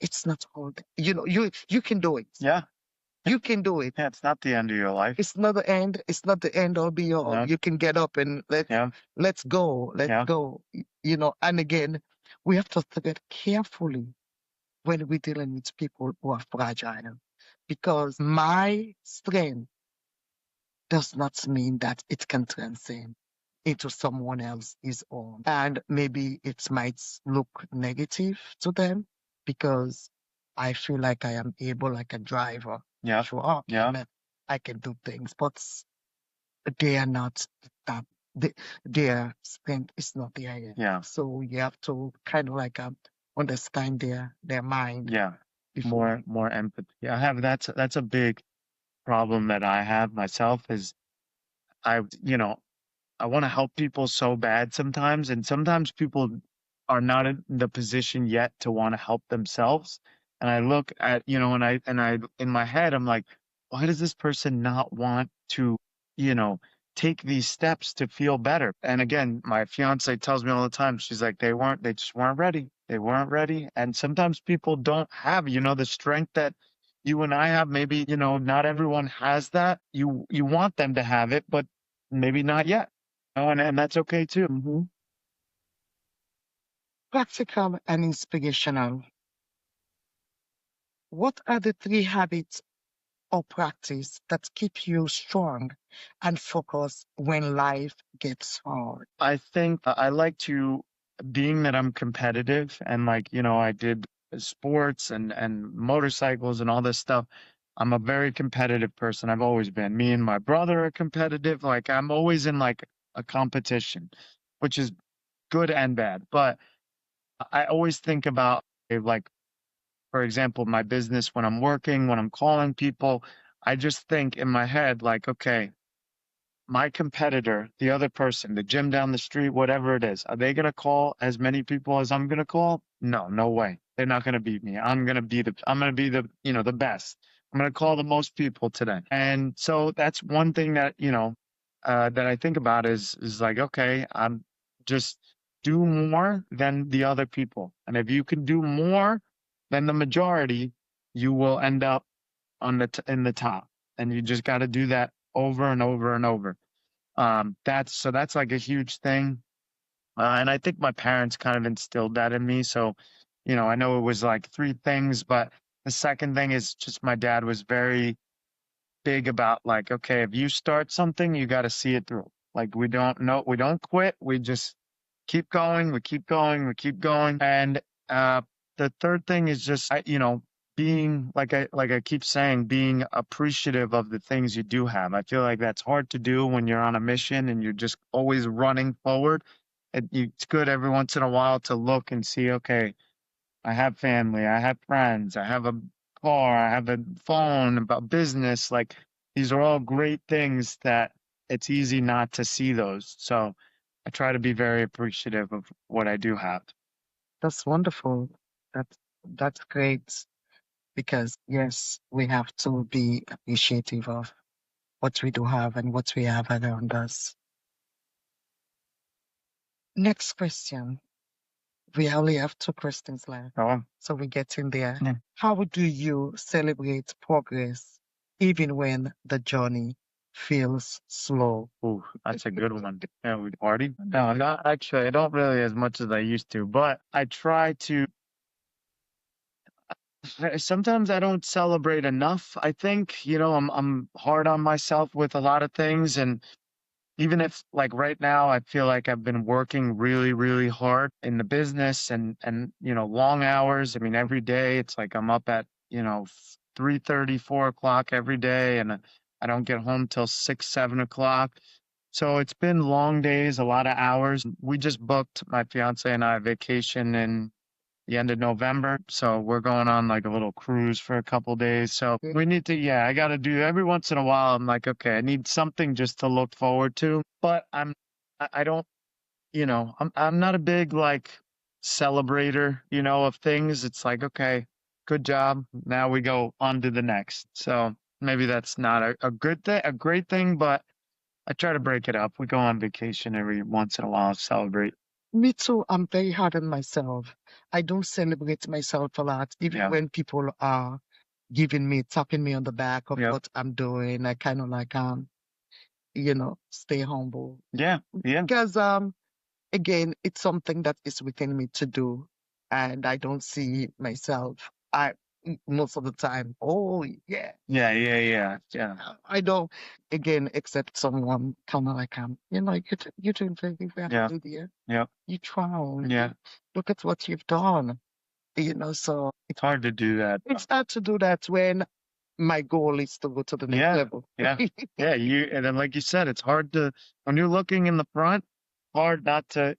it's not all. You can do it. Yeah. You can do it. Yeah. It's not the end of your life. It's not the end. It's not the end all be all. No. You can get up and Yeah. let's go. Let's Yeah. go. And again, we have to tread carefully when we're dealing with people who are fragile, because my strength does not mean that it can transcend into someone else's own. And maybe it might look negative to them because I feel like I am able, like a driver, Yeah. show up. Yeah. And I can do things, but they are not that. Their strength is not there yet. Yeah. So you have to kind of like understand their mind. Yeah. Before. More empathy. That's a big problem that I have myself is I, you know, I want to help people so bad sometimes, and sometimes people are not in the position yet to want to help themselves. And I look at, and I in my head, I'm like, why does this person not want to, you know, take these steps to feel better? And again, my fiance tells me all the time, she's like, they just weren't ready. They weren't ready. And sometimes people don't have, the strength that you and I have. Maybe, not everyone has that. You want them to have it, but maybe not yet. And that's okay too. Practical and inspirational. What are the three habits or practice that keep you strong and focused when life gets hard? I think I like to, being that I'm competitive and like, I did sports and motorcycles and all this stuff. I'm a very competitive person. I've always been. Me and my brother are competitive. Like I'm always in like a competition, which is good and bad. But I always think about like, for example, my business when I'm working, when I'm calling people, I just think in my head, like, okay, my competitor, the other person, the gym down the street, whatever it is, are they going to call as many people as I'm going to call? No, no way. They're not going to beat me. I'm going to be the best. I'm going to call the most people today. And so that's one thing that, that I think about is like, okay, I'm just do more than the other people. And if you can do more than the majority, you will end up in the top. And you just got to do that over and over and over. That's like a huge thing. And I think my parents kind of instilled that in me. So, I know it was like three things, but the second thing is just my dad was very big about like, okay, if you start something, you got to see it through. Like we don't know, we don't quit. We just keep going. We keep going. We keep going. And uh, the third thing is just, being like I keep saying, being appreciative of the things you do have. I feel like that's hard to do when you're on a mission and you're just always running forward. It's good every once in a while to look and see, okay, I have family, I have friends, I have a car, I have a phone, about business. Like these are all great things that it's easy not to see those. So I try to be very appreciative of what I do have. That's wonderful. That's great because yes, we have to be appreciative of what we do have and what we have around us. Next question. We only have two questions left, Oh, so we're getting there. yeah. How do you celebrate progress even when the journey feels slow? Ooh, that's a good one. Yeah, we party. No, not actually. I don't really as much as I used to, but I try to. Sometimes I don't celebrate enough. I think, I'm hard on myself with a lot of things, and even if like right now I feel like I've been working really, really hard in the business and long hours. I mean, every day it's like I'm up at, 3:30, 4 o'clock every day, and I don't get home till 6, 7 o'clock. So it's been long days, a lot of hours. We just booked my fiance and I a vacation in the end of November. So we're going on like a little cruise for a couple days. So we need to, yeah, I got to do every once in a while. I'm like, okay, I need something just to look forward to. But I don't, I'm not a big like celebrator, of things. It's like, okay, good job. Now we go on to the next. So maybe that's not a good thing, a great thing, but I try to break it up. We go on vacation every once in a while, celebrate. Me too. I'm very hard on myself. I don't celebrate myself a lot, even Yeah. when people are giving me, tapping me on the back of Yep. what I'm doing. I kind of like, stay humble. Yeah. Yeah. Because, again, it's something that is within me to do, and I don't see myself. Most of the time, oh yeah, Yeah. Yeah. Yeah. Yeah. I don't. Again, except someone kind of like, you're doing very well, Yeah. Lydia. Yep. You try. Yeah. Look at what you've done. So It's hard to do that. it's hard to do that when my goal is to go to the next Yeah. level. Yeah. Yeah. And then like you said, it's hard to, when you're looking in the front, hard not to,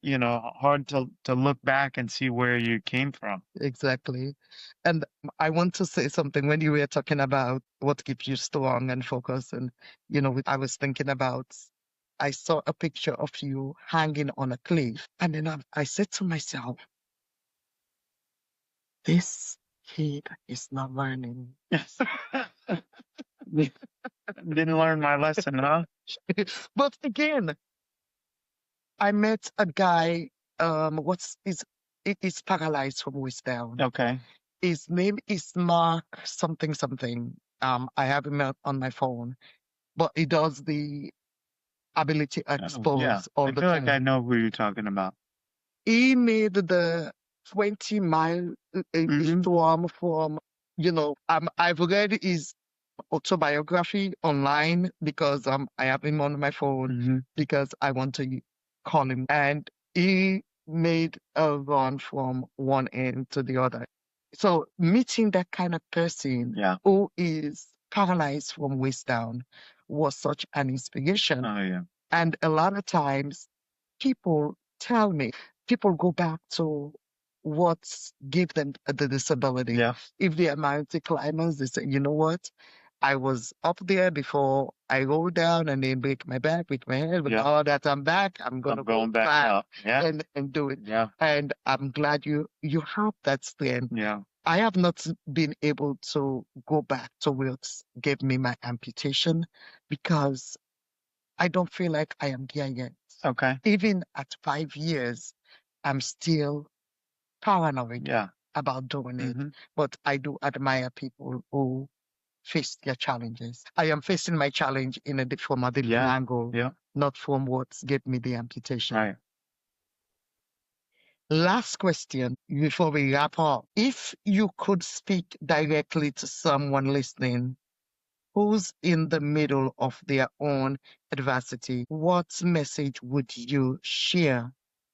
hard to look back and see where you came from. Exactly. And I want to say something when you were talking about what keeps you strong and focused. And, I was thinking about, I saw a picture of you hanging on a cliff. And then I said to myself, this kid is not learning. Yes. Didn't learn my lesson, huh? But again, I met a guy, it is paralyzed from waist down. Okay. His name is Mark something something. I have him on my phone, but he does the ability Oh, yeah. expose all I the feel like I time. know who you're talking about. He made the 20-mile Hmm. storm from, I've read his autobiography online because I have him on my phone Hmm. because I want to call him. And he made a run from one end to the other. So meeting that kind of person Yeah. who is paralyzed from waist down was such an inspiration. Oh, yeah. And a lot of times people tell me, people go back to what gave them the disability. Yeah. If they are mountain climbers, they say, you know what? I was up there before I rolled down and then break my back, break my head, but Yeah. now that I'm back, I'm gonna I'm go going back back up. Yeah. and do it. Yeah. And I'm glad you have that strength. Yeah. I have not been able to go back to what gave me my amputation because I don't feel like I am there yet. Okay. Even at 5 years, I'm still paranoid Yeah. about doing it. Hmm. But I do admire people who face their challenges. I am facing my challenge from a different Yeah. angle, Yeah. not from what gave me the amputation. Right. Last question before we wrap up. If you could speak directly to someone listening who's in the middle of their own adversity, what message would you share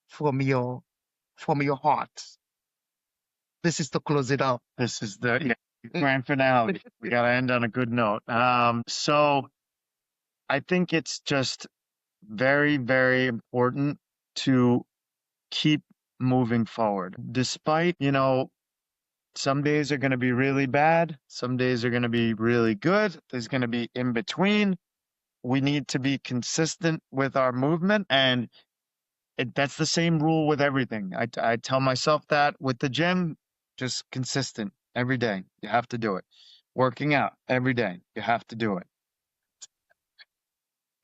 from your heart? This is to close it up. This is the grand finale. We got to end on a good note. So I think it's just very, very important to keep moving forward. Despite, some days are going to be really bad, some days are going to be really good, there's going to be in between. We need to be consistent with our movement, and that's the same rule with everything. I tell myself that with the gym, just consistent every day. You have to do it. Working out every day, you have to do it.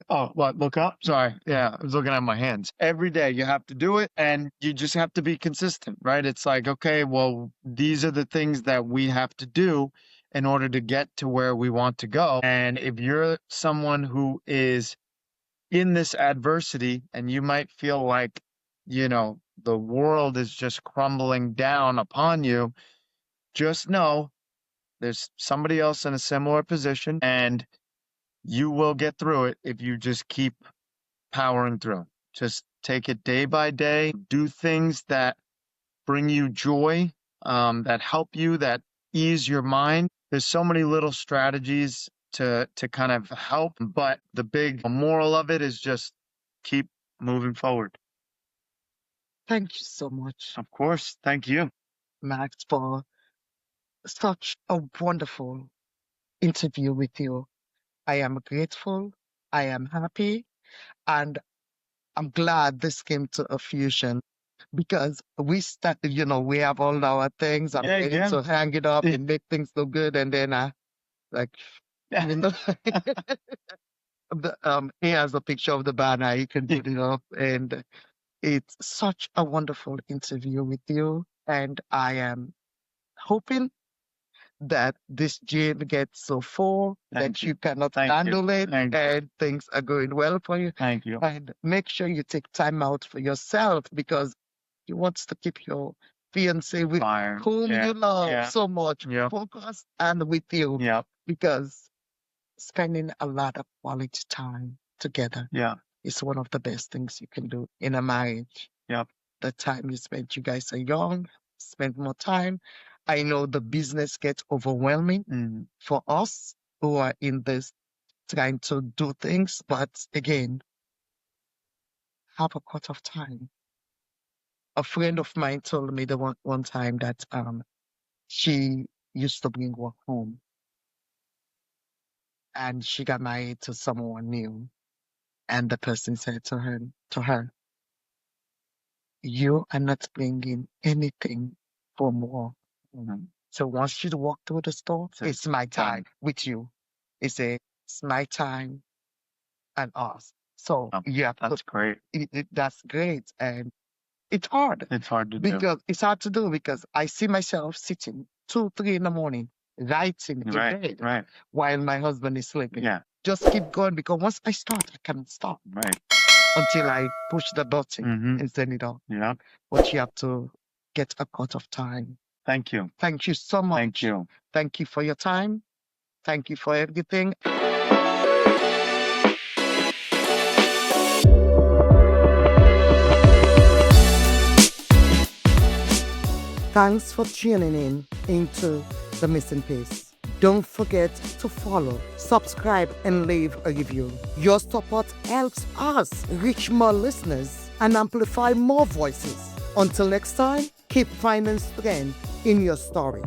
Oh, what? Look up? Sorry. Yeah, I was looking at my hands. Every day you have to do it and you just have to be consistent, right? It's like, okay, well, these are the things that we have to do in order to get to where we want to go. And if you're someone who is in this adversity and you might feel like, the world is just crumbling down upon you, just know there's somebody else in a similar position and you will get through it if you just keep powering through. Just take it day by day. Do things that bring you joy, that help you, that ease your mind. There's so many little strategies to kind of help, but the big moral of it is just keep moving forward. Thank you so much, Of course. Thank you. Max, for such a wonderful interview with you. I am grateful. I am happy. And I'm glad this came to a fusion because we started, we have all our things. I'm Yeah, ready yeah. to hang it up and make things look good. And then like, you know, he has a picture of the banner. He can put it up. And it's such a wonderful interview with you. And I am hoping that this gym gets so full that you cannot Thank you. handle it Thank you. and things are going well for you. Thank you. And make sure you take time out for yourself because you want to keep your fiance with Fire. whom Yeah. you love Yeah. so much Yep. focused and with you Yep. because spending a lot of quality time together Yeah. is one of the best things you can do in a marriage. Yep. The time you spend, you guys are young, spend more time. I know the business gets overwhelming Mm. for us who are in this trying to do things, but again, have a cut of time. A friend of mine told me the one time that she used to bring work home and she got married to someone new. And the person said to her, you are not bringing anything from work. Mhm. So once you walk through the store, it's my time with you. It's my time and us. So Oh, you have that's great. that's great. And it's hard It's hard to do. because it's hard to do because I see myself sitting 2, 3 in the morning, writing in Right. bed Right. while my husband is sleeping. Yeah. Just keep going because once I start, I cannot stop Right. until I push the button Mm-hmm. and send it off. Yeah. But you have to get a cut of time. Thank you. Thank you so much. Thank you. Thank you for your time. Thank you for everything. Thanks for tuning in into The Missing Piece. Don't forget to follow, subscribe, and leave a review. Your support helps us reach more listeners and amplify more voices. Until next time, keep finding strength in your story.